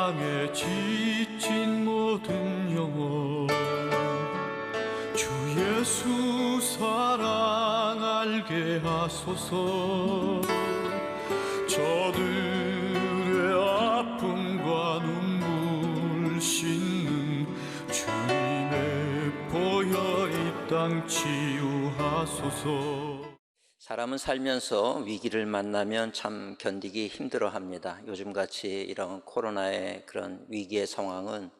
땅에 지친 모든 영혼 주 예수 사랑 알게 하소서. 저들의 아픔과 눈물 씻는 주님의 보혈 이 땅 치유하소서. 사람은 살면서 위기를 만나면 참 견디기 힘들어합니다. 요즘같이 이런 코로나의 그런 위기의 상황은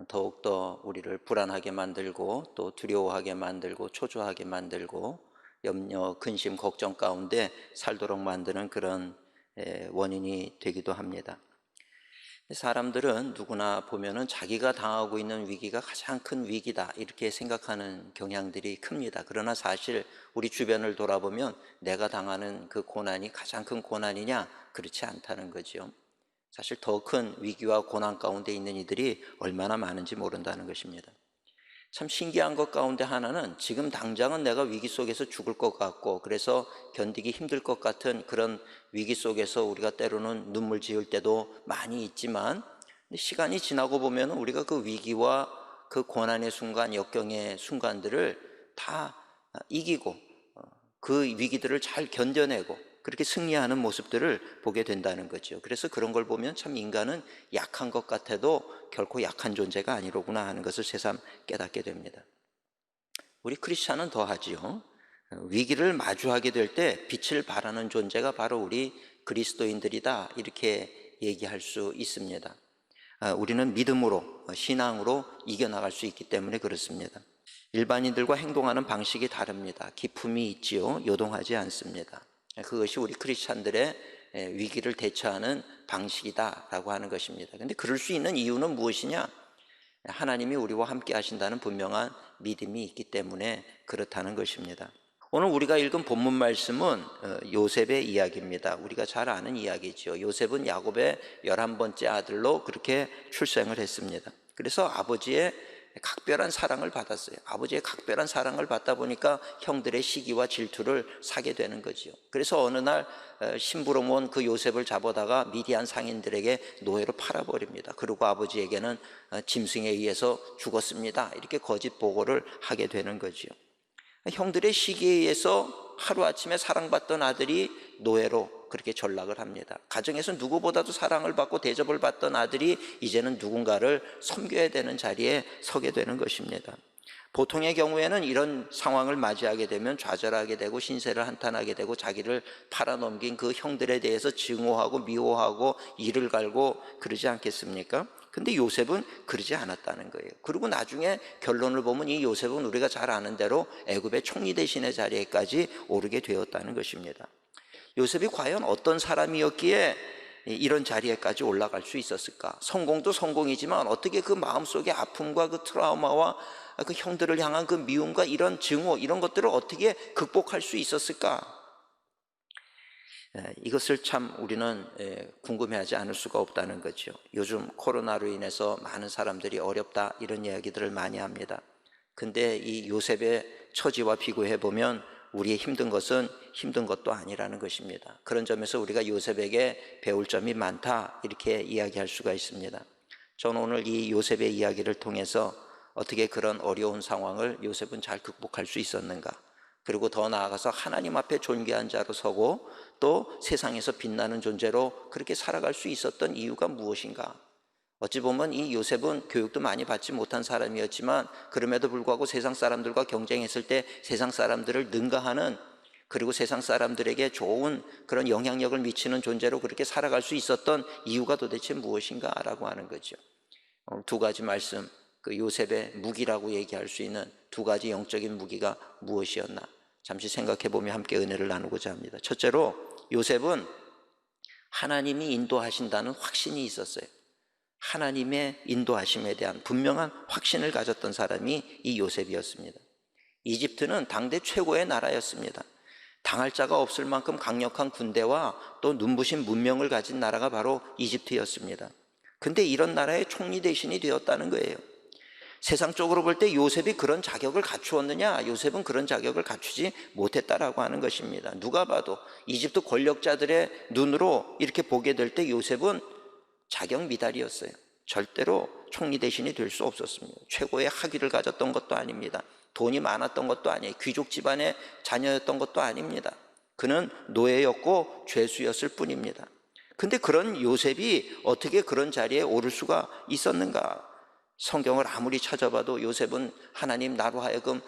더욱더 우리를 불안하게 만들고 또 두려워하게 만들고 초조하게 만들고 염려, 근심, 걱정 가운데 살도록 만드는 그런 원인이 되기도 합니다. 사람들은 누구나 보면은 자기가 당하고 있는 위기가 가장 큰 위기다 이렇게 생각하는 경향들이 큽니다. 그러나 사실 우리 주변을 돌아보면 내가 당하는 그 고난이 가장 큰 고난이냐? 그렇지 않다는 거죠. 사실 더 큰 위기와 고난 가운데 있는 이들이 얼마나 많은지 모른다는 것입니다. 참 신기한 것 가운데 하나는 지금 당장은 내가 위기 속에서 죽을 것 같고 그래서 견디기 힘들 것 같은 그런 위기 속에서 우리가 때로는 눈물 지을 때도 많이 있지만 시간이 지나고 보면 우리가 그 위기와 그 고난의 순간, 역경의 순간들을 다 이기고 그 위기들을 잘 견뎌내고 그렇게 승리하는 모습들을 보게 된다는 거죠. 그래서 그런 걸 보면 참 인간은 약한 것 같아도 결코 약한 존재가 아니로구나 하는 것을 새삼 깨닫게 됩니다. 우리 크리스찬은 더하지요. 위기를 마주하게 될 때 빛을 발하는 존재가 바로 우리 그리스도인들이다 이렇게 얘기할 수 있습니다. 우리는 믿음으로, 신앙으로 이겨나갈 수 있기 때문에 그렇습니다. 일반인들과 행동하는 방식이 다릅니다. 기품이 있지요. 요동하지 않습니다. 그것이 우리 크리스찬들의 위기를 대처하는 방식이다라고 하는 것입니다. 그런데 그럴 수 있는 이유는 무엇이냐? 하나님이 우리와 함께 하신다는 분명한 믿음이 있기 때문에 그렇다는 것입니다. 오늘 우리가 읽은 본문 말씀은 요셉의 이야기입니다. 우리가 잘 아는 이야기죠. 요셉은 야곱의 11번째 아들로 그렇게 출생을 했습니다. 그래서 아버지의 각별한 사랑을 받았어요. 아버지의 각별한 사랑을 받다 보니까 형들의 시기와 질투를 사게 되는 거죠. 그래서 어느 날 심부름 온 그 요셉을 잡아다가 미디안 상인들에게 노예로 팔아버립니다. 그리고 아버지에게는 짐승에 의해서 죽었습니다 이렇게 거짓 보고를 하게 되는 거죠. 형들의 시기에 의해서 하루아침에 사랑받던 아들이 노예로 그렇게 전락을 합니다. 가정에서 누구보다도 사랑을 받고 대접을 받던 아들이 이제는 누군가를 섬겨야 되는 자리에 서게 되는 것입니다. 보통의 경우에는 이런 상황을 맞이하게 되면 좌절하게 되고 신세를 한탄하게 되고 자기를 팔아넘긴 그 형들에 대해서 증오하고 미워하고 이를 갈고 그러지 않겠습니까? 근데 요셉은 그러지 않았다는 거예요. 그리고 나중에 결론을 보면 이 요셉은 우리가 잘 아는 대로 애굽의 총리 대신의 자리에까지 오르게 되었다는 것입니다. 요셉이 과연 어떤 사람이었기에 이런 자리에까지 올라갈 수 있었을까? 성공도 성공이지만 어떻게 그 마음속의 아픔과 그 트라우마와 그 형들을 향한 그 미움과 이런 증오 이런 것들을 어떻게 극복할 수 있었을까? 이것을 참 우리는 궁금해하지 않을 수가 없다는 거죠. 요즘 코로나로 인해서 많은 사람들이 어렵다 이런 이야기들을 많이 합니다. 근데 이 요셉의 처지와 비교해 보면 우리의 힘든 것은 힘든 것도 아니라는 것입니다. 그런 점에서 우리가 요셉에게 배울 점이 많다 이렇게 이야기할 수가 있습니다. 저는 오늘 이 요셉의 이야기를 통해서 어떻게 그런 어려운 상황을 요셉은 잘 극복할 수 있었는가, 그리고 더 나아가서 하나님 앞에 존귀한 자로 서고 또 세상에서 빛나는 존재로 그렇게 살아갈 수 있었던 이유가 무엇인가. 어찌 보면 이 요셉은 교육도 많이 받지 못한 사람이었지만 그럼에도 불구하고 세상 사람들과 경쟁했을 때 세상 사람들을 능가하는, 그리고 세상 사람들에게 좋은 그런 영향력을 미치는 존재로 그렇게 살아갈 수 있었던 이유가 도대체 무엇인가라고 하는 거죠. 오늘 두 가지 말씀, 그 요셉의 무기라고 얘기할 수 있는 두 가지 영적인 무기가 무엇이었나 잠시 생각해 보며 함께 은혜를 나누고자 합니다. 첫째로 요셉은 하나님이 인도하신다는 확신이 있었어요. 하나님의 인도하심에 대한 분명한 확신을 가졌던 사람이 이 요셉이었습니다. 이집트는 당대 최고의 나라였습니다. 당할 자가 없을 만큼 강력한 군대와 또 눈부신 문명을 가진 나라가 바로 이집트였습니다. 근데 이런 나라의 총리 대신이 되었다는 거예요. 세상적으로 볼 때 요셉이 그런 자격을 갖추었느냐? 요셉은 그런 자격을 갖추지 못했다라고 하는 것입니다. 누가 봐도 이집트 권력자들의 눈으로 이렇게 보게 될 때 요셉은 자격 미달이었어요. 절대로 총리 대신이 될 수 없었습니다. 최고의 학위를 가졌던 것도 아닙니다. 돈이 많았던 것도 아니에요. 귀족 집안의 자녀였던 것도 아닙니다. 그는 노예였고 죄수였을 뿐입니다. 근데 그런 요셉이 어떻게 그런 자리에 오를 수가 있었는가? 성경을 아무리 찾아봐도 요셉은 하나님 나로 하여금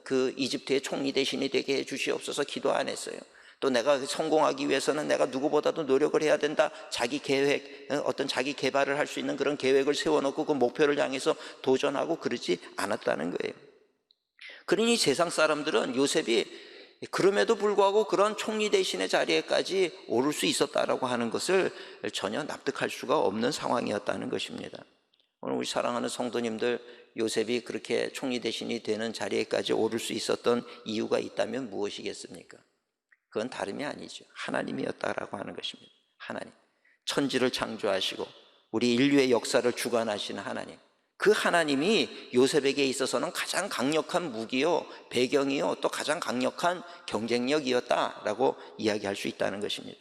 그 이집트의 총리 대신이 되게 해 주시옵소서 기도 안 했어요. 또 내가 성공하기 위해서는 내가 누구보다도 노력을 해야 된다. 자기 계획, 어떤 자기 개발을 할 수 있는 그런 계획을 세워놓고 그 목표를 향해서 도전하고 그러지 않았다는 거예요. 그러니 세상 사람들은 요셉이 그럼에도 불구하고 그런 총리 대신의 자리에까지 오를 수 있었다라고 하는 것을 전혀 납득할 수가 없는 상황이었다는 것입니다. 오늘 우리 사랑하는 성도님들, 요셉이 그렇게 총리 대신이 되는 자리에까지 오를 수 있었던 이유가 있다면 무엇이겠습니까? 그건 다름이 아니죠. 하나님이었다라고 하는 것입니다. 하나님, 천지를 창조하시고 우리 인류의 역사를 주관하시는 하나님, 그 하나님이 요셉에게 있어서는 가장 강력한 무기요, 배경이요, 또 가장 강력한 경쟁력이었다라고 이야기할 수 있다는 것입니다.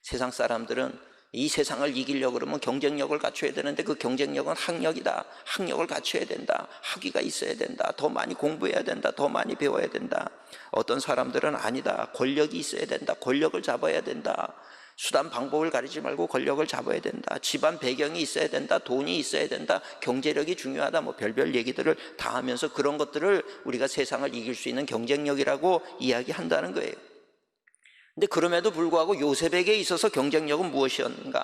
세상 사람들은 이 세상을 이기려고 그러면 경쟁력을 갖춰야 되는데 그 경쟁력은 학력이다. 학력을 갖춰야 된다. 학위가 있어야 된다. 더 많이 공부해야 된다. 더 많이 배워야 된다. 어떤 사람들은 아니다. 권력이 있어야 된다. 권력을 잡아야 된다. 수단 방법을 가리지 말고 권력을 잡아야 된다. 집안 배경이 있어야 된다. 돈이 있어야 된다. 경제력이 중요하다. 뭐 별별 얘기들을 다 하면서 그런 것들을 우리가 세상을 이길 수 있는 경쟁력이라고 이야기한다는 거예요. 근데 그럼에도 불구하고 요셉에게 있어서 경쟁력은 무엇이었는가?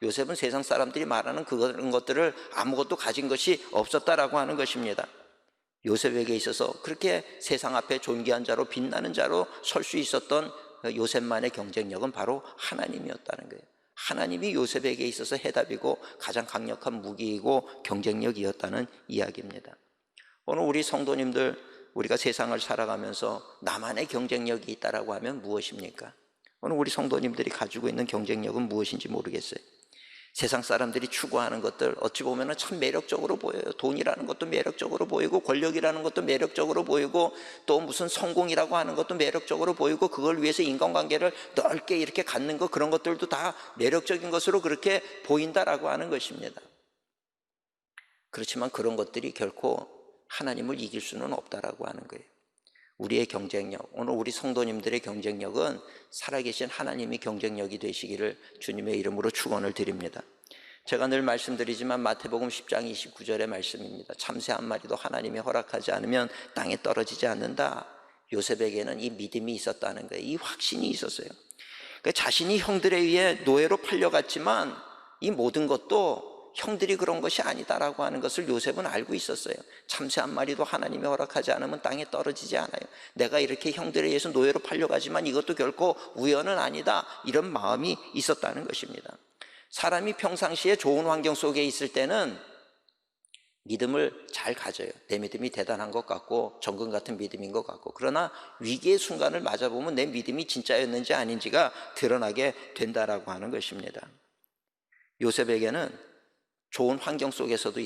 요셉은 세상 사람들이 말하는 그런 것들을 아무것도 가진 것이 없었다라고 하는 것입니다. 요셉에게 있어서 그렇게 세상 앞에 존귀한 자로 빛나는 자로 설 수 있었던 요셉만의 경쟁력은 바로 하나님이었다는 거예요. 하나님이 요셉에게 있어서 해답이고 가장 강력한 무기이고 경쟁력이었다는 이야기입니다. 오늘 우리 성도님들, 우리가 세상을 살아가면서 나만의 경쟁력이 있다라고 하면 무엇입니까? 오늘 우리 성도님들이 가지고 있는 경쟁력은 무엇인지 모르겠어요. 세상 사람들이 추구하는 것들 어찌 보면 참 매력적으로 보여요. 돈이라는 것도 매력적으로 보이고 권력이라는 것도 매력적으로 보이고 또 무슨 성공이라고 하는 것도 매력적으로 보이고 그걸 위해서 인간관계를 넓게 이렇게 갖는 것, 그런 것들도 다 매력적인 것으로 그렇게 보인다라고 하는 것입니다. 그렇지만 그런 것들이 결코 하나님을 이길 수는 없다라고 하는 거예요. 우리의 경쟁력, 오늘 우리 성도님들의 경쟁력은 살아계신 하나님이 경쟁력이 되시기를 주님의 이름으로 축원을 드립니다. 제가 늘 말씀드리지만 마태복음 10장 29절의 말씀입니다. 참새 한 마리도 하나님이 허락하지 않으면 땅에 떨어지지 않는다. 요셉에게는 이 믿음이 있었다는 거예요. 이 확신이 있었어요. 그러니까 자신이 형들에 의해 노예로 팔려갔지만 이 모든 것도 형들이 그런 것이 아니다라고 하는 것을 요셉은 알고 있었어요. 참새 한 마리도 하나님이 허락하지 않으면 땅에 떨어지지 않아요. 내가 이렇게 형들에 의해서 노예로 팔려가지만 이것도 결코 우연은 아니다, 이런 마음이 있었다는 것입니다. 사람이 평상시에 좋은 환경 속에 있을 때는 믿음을 잘 가져요. 내 믿음이 대단한 것 같고 정금 같은 믿음인 것 같고, 그러나 위기의 순간을 맞아보면 내 믿음이 진짜였는지 아닌지가 드러나게 된다라고 하는 것입니다. 요셉에게는 좋은 환경 속에서도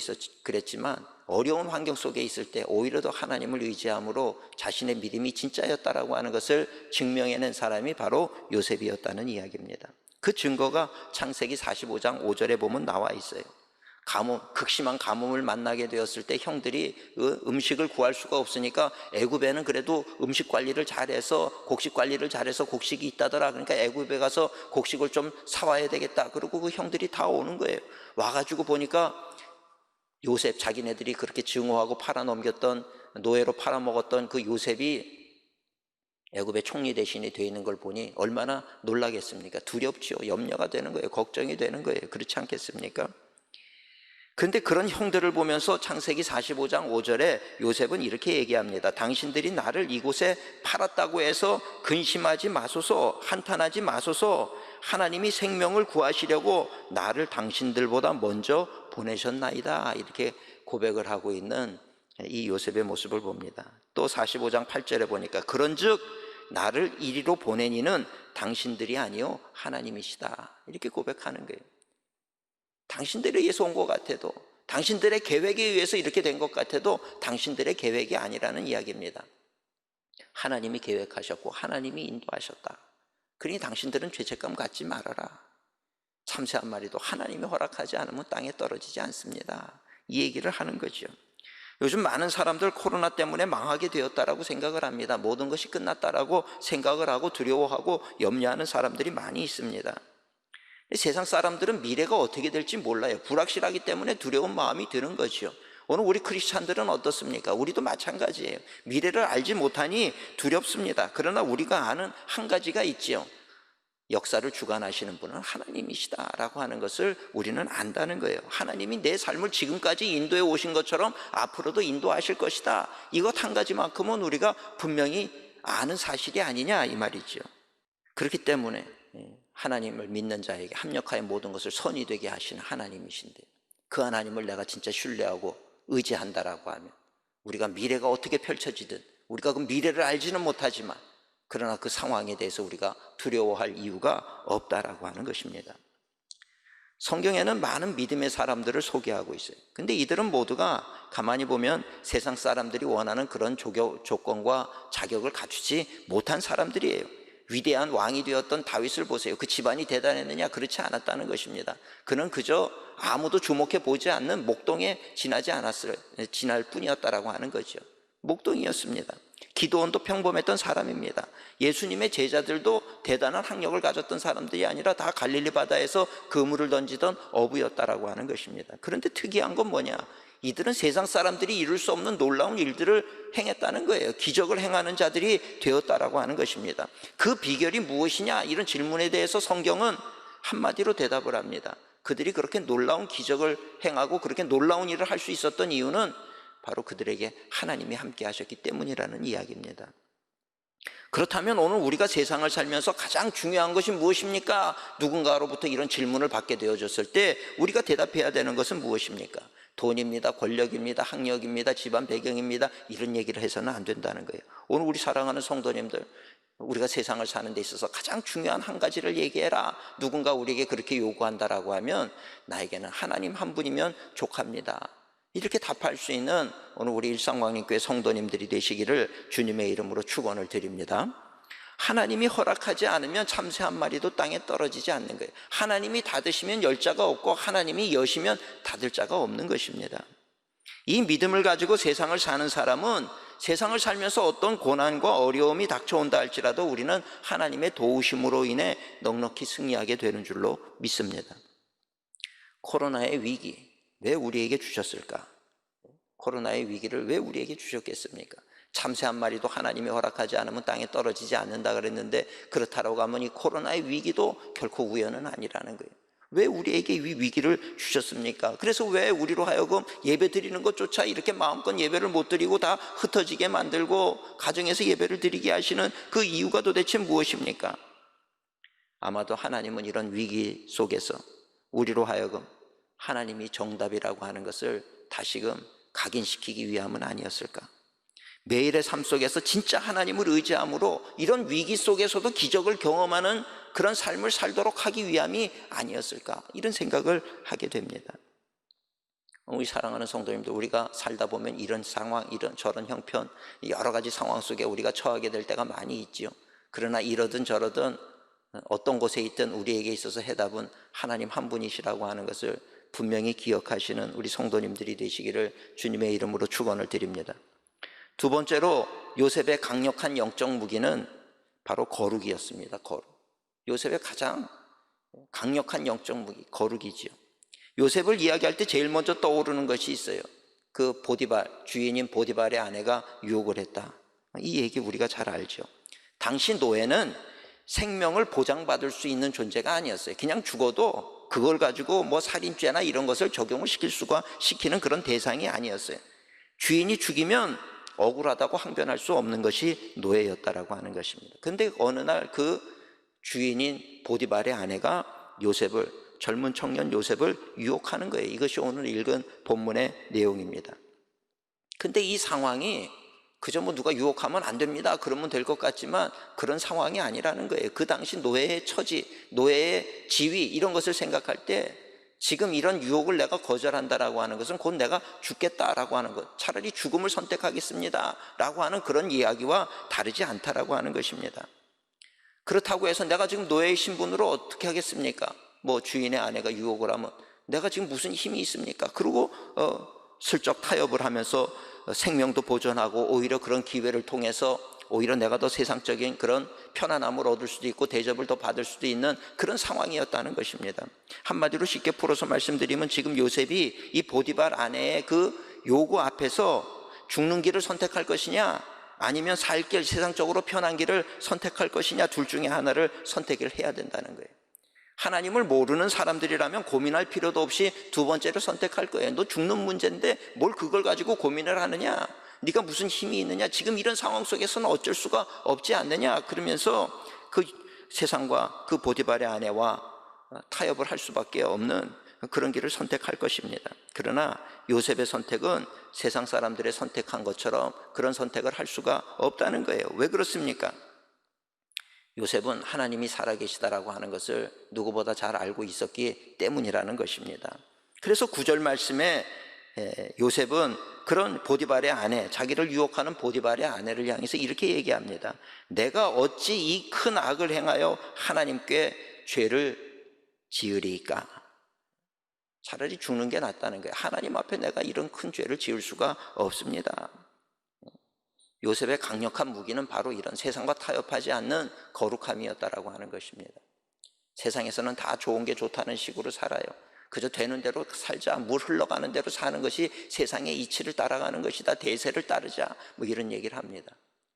그랬지만 어려운 환경 속에 있을 때 오히려 더 하나님을 의지함으로 자신의 믿음이 진짜였다라고 하는 것을 증명해낸 사람이 바로 요셉이었다는 이야기입니다. 그 증거가 창세기 45장 5절에 보면 나와 있어요. 극심한 가뭄을 만나게 되었을 때 형들이 음식을 구할 수가 없으니까 애굽에는 그래도 음식 관리를 잘해서 곡식 관리를 잘해서 곡식이 있다더라. 그러니까 애굽에 가서 곡식을 좀 사와야 되겠다. 그리고 그 형들이 다 오는 거예요. 와가지고 보니까 요셉, 자기네들이 그렇게 증오하고 팔아넘겼던, 노예로 팔아먹었던 그 요셉이 애굽의 총리 대신이 되어 있는 걸 보니 얼마나 놀라겠습니까? 두렵지요. 염려가 되는 거예요. 걱정이 되는 거예요. 그렇지 않겠습니까? 그런데 그런 형들을 보면서 창세기 45장 5절에 요셉은 이렇게 얘기합니다. 당신들이 나를 이곳에 팔았다고 해서 근심하지 마소서, 한탄하지 마소서. 하나님이 생명을 구하시려고 나를 당신들보다 먼저 보내셨나이다. 이렇게 고백을 하고 있는 이 요셉의 모습을 봅니다. 또 45장 8절에 보니까 그런즉 나를 이리로 보낸 이는 당신들이 아니요 하나님이시다. 이렇게 고백하는 거예요. 당신들에 의해서 온 것 같아도, 당신들의 계획에 의해서 이렇게 된 것 같아도 당신들의 계획이 아니라는 이야기입니다. 하나님이 계획하셨고 하나님이 인도하셨다. 그러니 당신들은 죄책감 갖지 말아라. 참새 한 마리도 하나님이 허락하지 않으면 땅에 떨어지지 않습니다. 이 얘기를 하는 거죠. 요즘 많은 사람들 코로나 때문에 망하게 되었다라고 생각을 합니다. 모든 것이 끝났다라고 생각을 하고 두려워하고 염려하는 사람들이 많이 있습니다. 세상 사람들은 미래가 어떻게 될지 몰라요. 불확실하기 때문에 두려운 마음이 드는 거죠. 오늘 우리 크리스찬들은 어떻습니까? 우리도 마찬가지예요. 미래를 알지 못하니 두렵습니다. 그러나 우리가 아는 한 가지가 있지요. 역사를 주관하시는 분은 하나님이시다라고 하는 것을 우리는 안다는 거예요. 하나님이 내 삶을 지금까지 인도해 오신 것처럼 앞으로도 인도하실 것이다. 이것 한 가지만큼은 우리가 분명히 아는 사실이 아니냐 이 말이죠. 그렇기 때문에 하나님을 믿는 자에게 합력하여 모든 것을 선이 되게 하시는 하나님이신데, 그 하나님을 내가 진짜 신뢰하고 의지한다라고 하면 우리가 미래가 어떻게 펼쳐지든, 우리가 그 미래를 알지는 못하지만 그러나 그 상황에 대해서 우리가 두려워할 이유가 없다라고 하는 것입니다. 성경에는 많은 믿음의 사람들을 소개하고 있어요. 근데 이들은 모두가 가만히 보면 세상 사람들이 원하는 그런 조건과 자격을 갖추지 못한 사람들이에요. 위대한 왕이 되었던 다윗을 보세요. 그 집안이 대단했느냐? 그렇지 않았다는 것입니다. 그는 그저 아무도 주목해 보지 않는 목동에 지날 뿐이었다라고 하는 거죠. 목동이었습니다. 기도원도 평범했던 사람입니다. 예수님의 제자들도 대단한 학력을 가졌던 사람들이 아니라 다 갈릴리 바다에서 그물을 던지던 어부였다라고 하는 것입니다. 그런데 특이한 건 뭐냐? 이들은 세상 사람들이 이룰 수 없는 놀라운 일들을 행했다는 거예요. 기적을 행하는 자들이 되었다라고 하는 것입니다. 그 비결이 무엇이냐? 이런 질문에 대해서 성경은 한마디로 대답을 합니다. 그들이 그렇게 놀라운 기적을 행하고 그렇게 놀라운 일을 할 수 있었던 이유는 바로 그들에게 하나님이 함께 하셨기 때문이라는 이야기입니다. 그렇다면 오늘 우리가 세상을 살면서 가장 중요한 것이 무엇입니까? 누군가로부터 이런 질문을 받게 되어졌을 때 우리가 대답해야 되는 것은 무엇입니까? 돈입니다, 권력입니다, 학력입니다, 집안 배경입니다, 이런 얘기를 해서는 안 된다는 거예요. 오늘 우리 사랑하는 성도님들, 우리가 세상을 사는 데 있어서 가장 중요한 한 가지를 얘기해라. 누군가 우리에게 그렇게 요구한다라고 하면 나에게는 하나님 한 분이면 족합니다. 이렇게 답할 수 있는 오늘 우리 일상광림교회 성도님들이 되시기를 주님의 이름으로 축원을 드립니다. 하나님이 허락하지 않으면 참새 한 마리도 땅에 떨어지지 않는 거예요. 하나님이 닫으시면 열 자가 없고 하나님이 여시면 닫을 자가 없는 것입니다. 이 믿음을 가지고 세상을 사는 사람은 세상을 살면서 어떤 고난과 어려움이 닥쳐온다 할지라도 우리는 하나님의 도우심으로 인해 넉넉히 승리하게 되는 줄로 믿습니다. 코로나의 위기, 왜 우리에게 주셨을까? 코로나의 위기를 왜 우리에게 주셨겠습니까? 참새 한 마리도 하나님이 허락하지 않으면 땅에 떨어지지 않는다 그랬는데, 그렇다라고 하면 이 코로나의 위기도 결코 우연은 아니라는 거예요. 왜 우리에게 이 위기를 주셨습니까? 그래서 왜 우리로 하여금 예배 드리는 것조차 이렇게 마음껏 예배를 못 드리고 다 흩어지게 만들고 가정에서 예배를 드리게 하시는 그 이유가 도대체 무엇입니까? 아마도 하나님은 이런 위기 속에서 우리로 하여금 하나님이 정답이라고 하는 것을 다시금 각인시키기 위함은 아니었을까? 매일의 삶 속에서 진짜 하나님을 의지함으로 이런 위기 속에서도 기적을 경험하는 그런 삶을 살도록 하기 위함이 아니었을까? 이런 생각을 하게 됩니다. 우리 사랑하는 성도님들, 우리가 살다 보면 이런 상황, 이런 저런 형편, 여러 가지 상황 속에 우리가 처하게 될 때가 많이 있지요. 그러나 이러든 저러든 어떤 곳에 있든 우리에게 있어서 해답은 하나님 한 분이시라고 하는 것을 분명히 기억하시는 우리 성도님들이 되시기를 주님의 이름으로 축원을 드립니다. 두 번째로 요셉의 강력한 영적 무기는 바로 거룩이었습니다. 거룩. 요셉의 가장 강력한 영적 무기, 거룩이지요. 요셉을 이야기할 때 제일 먼저 떠오르는 것이 있어요. 그 보디발, 주인인 보디발의 아내가 유혹을 했다. 이 얘기 우리가 잘 알죠. 당시 노예는 생명을 보장받을 수 있는 존재가 아니었어요. 그냥 죽어도 그걸 가지고 뭐 살인죄나 이런 것을 적용을 시키는 그런 대상이 아니었어요. 주인이 죽이면 억울하다고 항변할 수 없는 것이 노예였다라고 하는 것입니다. 그런데 어느 날 그 주인인 보디발의 아내가 요셉을, 젊은 청년 요셉을 유혹하는 거예요. 이것이 오늘 읽은 본문의 내용입니다. 근데 이 상황이 그저 뭐 누가 유혹하면 안 됩니다, 그러면 될 것 같지만 그런 상황이 아니라는 거예요. 그 당시 노예의 처지, 노예의 지위, 이런 것을 생각할 때 지금 이런 유혹을 내가 거절한다라고 하는 것은 곧 내가 죽겠다라고 하는 것, 차라리 죽음을 선택하겠습니다 라고 하는 그런 이야기와 다르지 않다라고 하는 것입니다. 그렇다고 해서 내가 지금 노예의 신분으로 어떻게 하겠습니까? 뭐 주인의 아내가 유혹을 하면 내가 지금 무슨 힘이 있습니까? 그리고 슬쩍 타협을 하면서 생명도 보존하고 오히려 그런 기회를 통해서 오히려 내가 더 세상적인 그런 편안함을 얻을 수도 있고 대접을 더 받을 수도 있는 그런 상황이었다는 것입니다. 한마디로 쉽게 풀어서 말씀드리면 지금 요셉이 이 보디발 아내의 그 요구 앞에서 죽는 길을 선택할 것이냐 아니면 살 길, 세상적으로 편한 길을 선택할 것이냐 둘 중에 하나를 선택을 해야 된다는 거예요. 하나님을 모르는 사람들이라면 고민할 필요도 없이 두 번째를 선택할 거예요. 너 죽는 문제인데 뭘 그걸 가지고 고민을 하느냐? 네가 무슨 힘이 있느냐? 지금 이런 상황 속에서는 어쩔 수가 없지 않느냐? 그러면서 그 세상과 그 보디발의 아내와 타협을 할 수밖에 없는 그런 길을 선택할 것입니다. 그러나 요셉의 선택은 세상 사람들의 선택한 것처럼 그런 선택을 할 수가 없다는 거예요. 왜 그렇습니까? 요셉은 하나님이 살아계시다라고 하는 것을 누구보다 잘 알고 있었기 때문이라는 것입니다. 그래서 9절 말씀에 요셉은 그런 보디발의 아내, 자기를 유혹하는 보디발의 아내를 향해서 이렇게 얘기합니다. 내가 어찌 이 큰 악을 행하여 하나님께 죄를 지으리까? 차라리 죽는 게 낫다는 거예요. 하나님 앞에 내가 이런 큰 죄를 지을 수가 없습니다. 요셉의 강력한 무기는 바로 이런 세상과 타협하지 않는 거룩함이었다라고 하는 것입니다. 세상에서는 다 좋은 게 좋다는 식으로 살아요. 그저 되는 대로 살자, 물 흘러가는 대로 사는 것이 세상의 이치를 따라가는 것이다, 대세를 따르자, 뭐 이런 얘기를 합니다.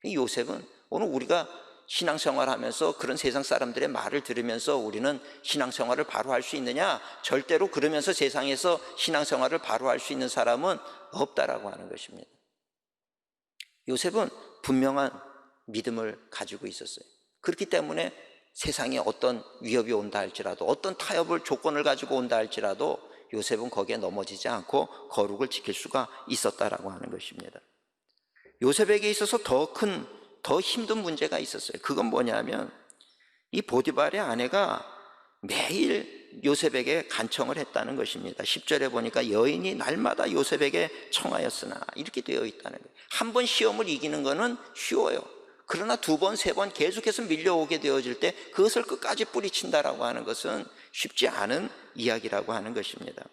요셉은 오늘 우리가 신앙생활하면서 그런 세상 사람들의 말을 들으면서 우리는 신앙생활을 바로 할 수 있느냐? 절대로 그러면서 세상에서 신앙생활을 바로 할 수 있는 사람은 없다라고 하는 것입니다. 요셉은 분명한 믿음을 가지고 있었어요. 그렇기 때문에 세상에 어떤 위협이 온다 할지라도 어떤 타협을 조건을 가지고 온다 할지라도 요셉은 거기에 넘어지지 않고 거룩을 지킬 수가 있었다라고 하는 것입니다. 요셉에게 있어서 더 힘든 문제가 있었어요. 그건 뭐냐면 이 보디발의 아내가 매일 요셉에게 간청을 했다는 것입니다. 10절에 보니까 여인이 날마다 요셉에게 청하였으나 이렇게 되어 있다는 거예요. 한 번 시험을 이기는 거는 쉬워요. 그러나 두 번, 세 번 계속해서 밀려오게 되어질 때 그것을 끝까지 뿌리친다라고 하는 것은 쉽지 않은 이야기라고 하는 것입니다.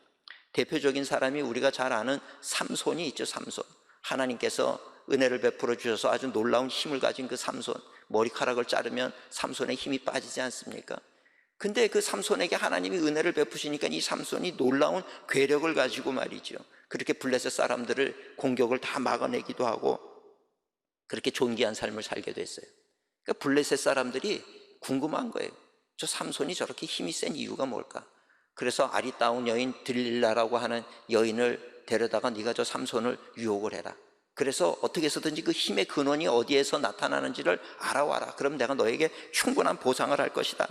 대표적인 사람이 우리가 잘 아는 삼손이 있죠. 삼손. 하나님께서 은혜를 베풀어 주셔서 아주 놀라운 힘을 가진 그 삼손, 머리카락을 자르면 삼손의 힘이 빠지지 않습니까? 근데 그 삼손에게 하나님이 은혜를 베푸시니까 이 삼손이 놀라운 괴력을 가지고 말이죠, 그렇게 블레셋 사람들을 공격을 다 막아내기도 하고 그렇게 존귀한 삶을 살게 됐어요. 그러니까 블레셋 사람들이 궁금한 거예요. 저 삼손이 저렇게 힘이 센 이유가 뭘까? 그래서 아리따운 여인 들릴라라고 하는 여인을 데려다가 네가 저 삼손을 유혹을 해라. 그래서 어떻게 해서든지 그 힘의 근원이 어디에서 나타나는지를 알아와라. 그럼 내가 너에게 충분한 보상을 할 것이다.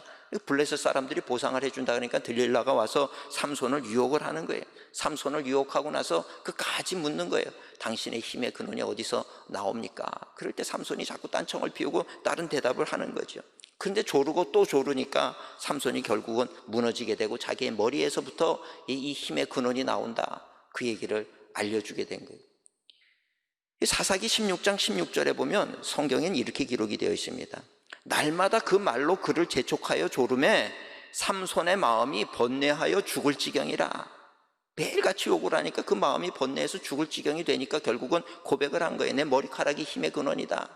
블레셋 사람들이 보상을 해준다 그러니까 들릴라가 와서 삼손을 유혹을 하는 거예요. 삼손을 유혹하고 나서 끝까지 묻는 거예요. 당신의 힘의 근원이 어디서 나옵니까? 그럴 때 삼손이 자꾸 딴청을 피우고 다른 대답을 하는 거죠. 그런데 조르고 또 조르니까 삼손이 결국은 무너지게 되고 자기의 머리에서부터 이 힘의 근원이 나온다, 그 얘기를 알려주게 된 거예요. 사사기 16장 16절에 보면 성경엔 이렇게 기록이 되어 있습니다. 날마다 그 말로 그를 재촉하여 조름에 삼손의 마음이 번뇌하여 죽을 지경이라. 매일같이 욕을 하니까 그 마음이 번뇌해서 죽을 지경이 되니까 결국은 고백을 한 거예요. 내 머리카락이 힘의 근원이다.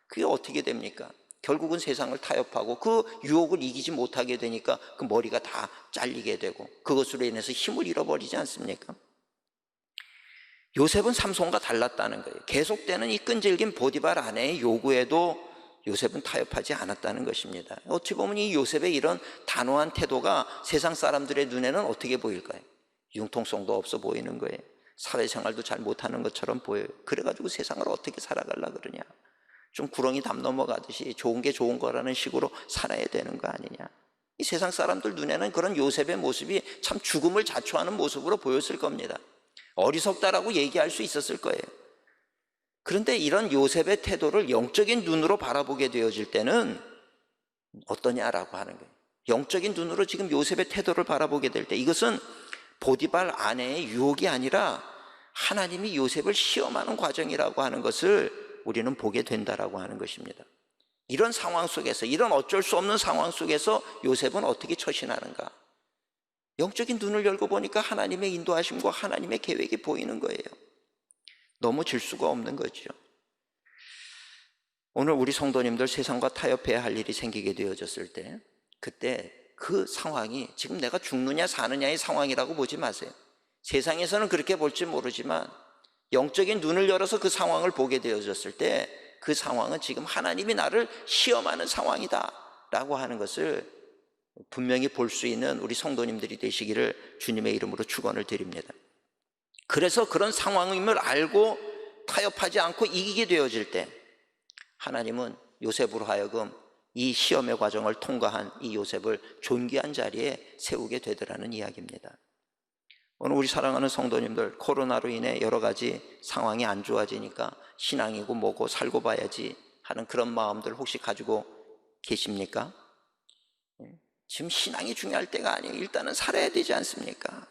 그게 어떻게 됩니까? 결국은 세상을 타협하고 그 유혹을 이기지 못하게 되니까 그 머리가 다 잘리게 되고 그것으로 인해서 힘을 잃어버리지 않습니까? 요셉은 삼손과 달랐다는 거예요. 계속되는 이 끈질긴 보디발 아내의 요구에도 요셉은 타협하지 않았다는 것입니다. 어찌 보면 이 요셉의 이런 단호한 태도가 세상 사람들의 눈에는 어떻게 보일까요? 융통성도 없어 보이는 거예요. 사회생활도 잘 못하는 것처럼 보여요. 그래가지고 세상을 어떻게 살아가려 그러냐, 좀 구렁이 담 넘어가듯이 좋은 게 좋은 거라는 식으로 살아야 되는 거 아니냐. 이 세상 사람들 눈에는 그런 요셉의 모습이 참 죽음을 자초하는 모습으로 보였을 겁니다. 어리석다라고 얘기할 수 있었을 거예요. 그런데 이런 요셉의 태도를 영적인 눈으로 바라보게 되어질 때는 어떠냐라고 하는 거예요. 영적인 눈으로 지금 요셉의 태도를 바라보게 될 때 이것은 보디발 아내의 유혹이 아니라 하나님이 요셉을 시험하는 과정이라고 하는 것을 우리는 보게 된다라고 하는 것입니다. 이런 상황 속에서, 이런 어쩔 수 없는 상황 속에서 요셉은 어떻게 처신하는가? 영적인 눈을 열고 보니까 하나님의 인도하심과 하나님의 계획이 보이는 거예요. 넘어질 수가 없는 거죠. 오늘 우리 성도님들 세상과 타협해야 할 일이 생기게 되어졌을 때, 그때 그 상황이 지금 내가 죽느냐 사느냐의 상황이라고 보지 마세요. 세상에서는 그렇게 볼지 모르지만 영적인 눈을 열어서 그 상황을 보게 되어졌을 때 그 상황은 지금 하나님이 나를 시험하는 상황이다 라고 하는 것을 분명히 볼 수 있는 우리 성도님들이 되시기를 주님의 이름으로 축원을 드립니다. 그래서 그런 상황임을 알고 타협하지 않고 이기게 되어질 때 하나님은 요셉으로 하여금 이 시험의 과정을 통과한 이 요셉을 존귀한 자리에 세우게 되더라는 이야기입니다. 오늘 우리 사랑하는 성도님들, 코로나로 인해 여러 가지 상황이 안 좋아지니까 신앙이고 뭐고 살고 봐야지 하는 그런 마음들 혹시 가지고 계십니까? 지금 신앙이 중요할 때가 아니에요. 일단은 살아야 되지 않습니까?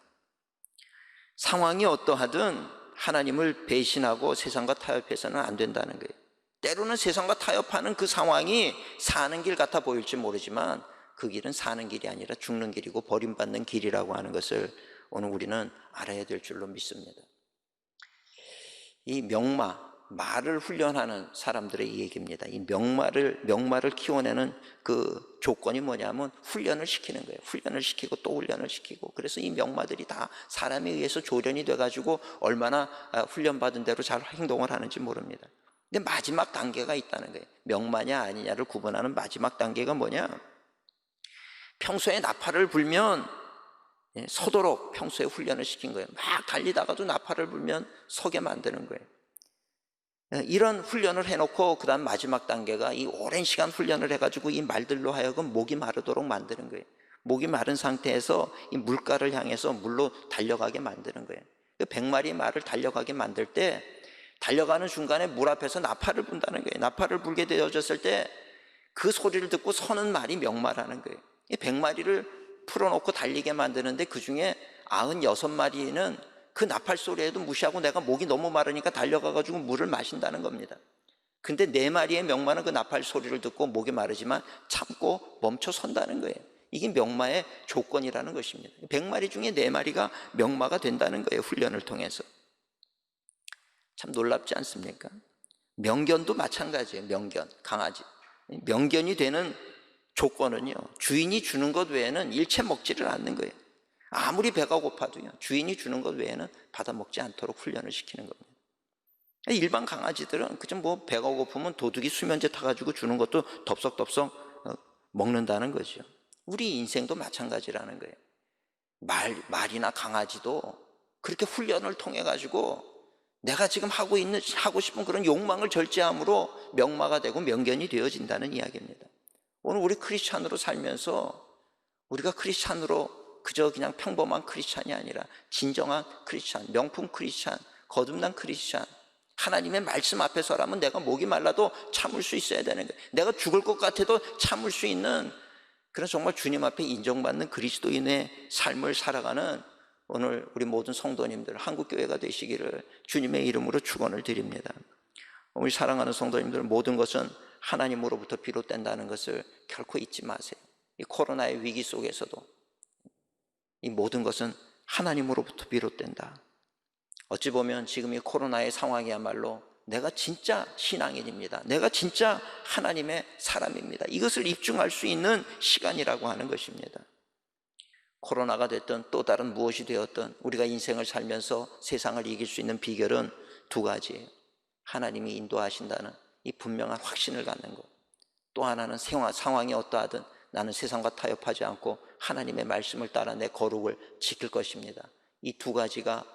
상황이 어떠하든 하나님을 배신하고 세상과 타협해서는 안 된다는 거예요. 때로는 세상과 타협하는 그 상황이 사는 길 같아 보일지 모르지만 그 길은 사는 길이 아니라 죽는 길이고 버림받는 길이라고 하는 것을 오늘 우리는 알아야 될 줄로 믿습니다. 이 말을 훈련하는 사람들의 이 얘기입니다. 이 명말을 키워내는 그 조건이 뭐냐면 훈련을 시키는 거예요. 훈련을 시키고 또 훈련을 시키고. 그래서 이 명마들이 다 사람에 의해서 조련이 돼가지고 얼마나 훈련받은 대로 잘 행동을 하는지 모릅니다. 근데 마지막 단계가 있다는 거예요. 명마냐 아니냐를 구분하는 마지막 단계가 뭐냐? 평소에 나팔을 불면 서도록 평소에 훈련을 시킨 거예요. 막 달리다가도 나팔을 불면 서게 만드는 거예요. 이런 훈련을 해놓고 그 다음 마지막 단계가 이 오랜 시간 훈련을 해가지고 이 말들로 하여금 목이 마르도록 만드는 거예요. 목이 마른 상태에서 이 물가를 향해서 물로 달려가게 만드는 거예요. 100마리 말을 달려가게 만들 때 달려가는 중간에 물 앞에서 나팔을 분다는 거예요. 나팔을 불게 되어졌을 때 그 소리를 듣고 서는 말이 명마라는 거예요. 이 100마리를 풀어놓고 달리게 만드는데 그 중에 96마리는 그 나팔 소리에도 무시하고 내가 목이 너무 마르니까 달려가가지고 물을 마신다는 겁니다. 근데 4마리의 명마는 그 나팔 소리를 듣고 목이 마르지만 참고 멈춰 선다는 거예요. 이게 명마의 조건이라는 것입니다. 100마리 중에 4마리가 명마가 된다는 거예요. 훈련을 통해서. 참 놀랍지 않습니까? 명견도 마찬가지예요. 명견, 강아지. 명견이 되는 조건은요, 주인이 주는 것 외에는 일체 먹지를 않는 거예요. 아무리 배가 고파도요, 주인이 주는 것 외에는 받아 먹지 않도록 훈련을 시키는 겁니다. 일반 강아지들은 그저 뭐 배가 고프면 도둑이 수면제 타가지고 주는 것도 덥석덥석 먹는다는 거죠. 우리 인생도 마찬가지라는 거예요. 말이나 강아지도 그렇게 훈련을 통해 가지고 내가 지금 하고 싶은 그런 욕망을 절제함으로 명마가 되고 명견이 되어진다는 이야기입니다. 오늘 우리 크리스찬으로 살면서 우리가 크리스찬으로 그저 그냥 평범한 크리스찬이 아니라 진정한 크리스찬, 명품 크리스찬, 거듭난 크리스찬, 하나님의 말씀 앞에서라면 내가 목이 말라도 참을 수 있어야 되는 거예요. 내가 죽을 것 같아도 참을 수 있는 그런 정말 주님 앞에 인정받는 그리스도인의 삶을 살아가는 오늘 우리 모든 성도님들, 한국교회가 되시기를 주님의 이름으로 축원을 드립니다. 우리 사랑하는 성도님들, 모든 것은 하나님으로부터 비롯된다는 것을 결코 잊지 마세요. 이 코로나의 위기 속에서도 이 모든 것은 하나님으로부터 비롯된다. 어찌 보면 지금 이 코로나의 상황이야말로 내가 진짜 신앙인입니다. 내가 진짜 하나님의 사람입니다. 이것을 입증할 수 있는 시간이라고 하는 것입니다. 코로나가 됐든 또 다른 무엇이 되었든 우리가 인생을 살면서 세상을 이길 수 있는 비결은 2가지예요. 하나님이 인도하신다는 이 분명한 확신을 갖는 것. 또 하나는 상황이 어떠하든 나는 세상과 타협하지 않고 하나님의 말씀을 따라 내 거룩을 지킬 것입니다. 이 2가지가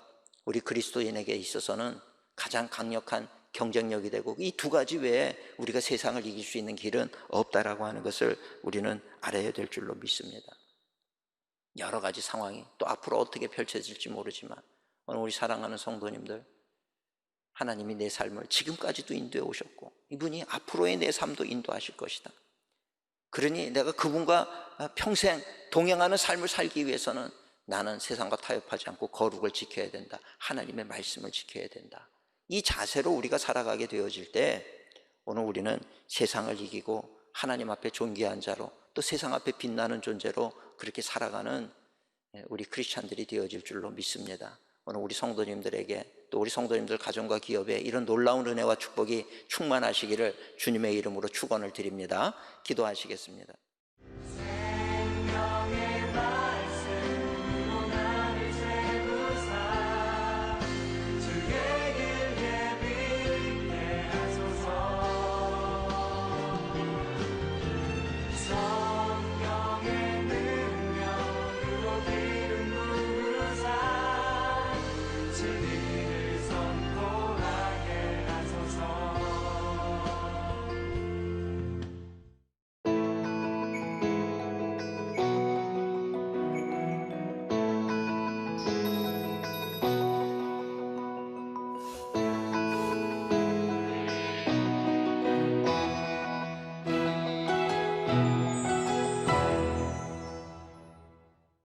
우리 그리스도인에게 있어서는 가장 강력한 경쟁력이 되고 이 2가지 외에 우리가 세상을 이길 수 있는 길은 없다라고 하는 것을 우리는 알아야 될 줄로 믿습니다. 여러 가지 상황이 또 앞으로 어떻게 펼쳐질지 모르지만 오늘 우리 사랑하는 성도님들, 하나님이 내 삶을 지금까지도 인도해 오셨고 이분이 앞으로의 내 삶도 인도하실 것이다. 그러니 내가 그분과 평생 동행하는 삶을 살기 위해서는 나는 세상과 타협하지 않고 거룩을 지켜야 된다. 하나님의 말씀을 지켜야 된다. 이 자세로 우리가 살아가게 되어질 때 오늘 우리는 세상을 이기고 하나님 앞에 존귀한 자로 또 세상 앞에 빛나는 존재로 그렇게 살아가는 우리 크리스찬들이 되어질 줄로 믿습니다. 오늘 우리 성도님들에게 또 우리 성도님들 가정과 기업에 이런 놀라운 은혜와 축복이 충만하시기를 주님의 이름으로 축원을 드립니다. 기도하시겠습니다.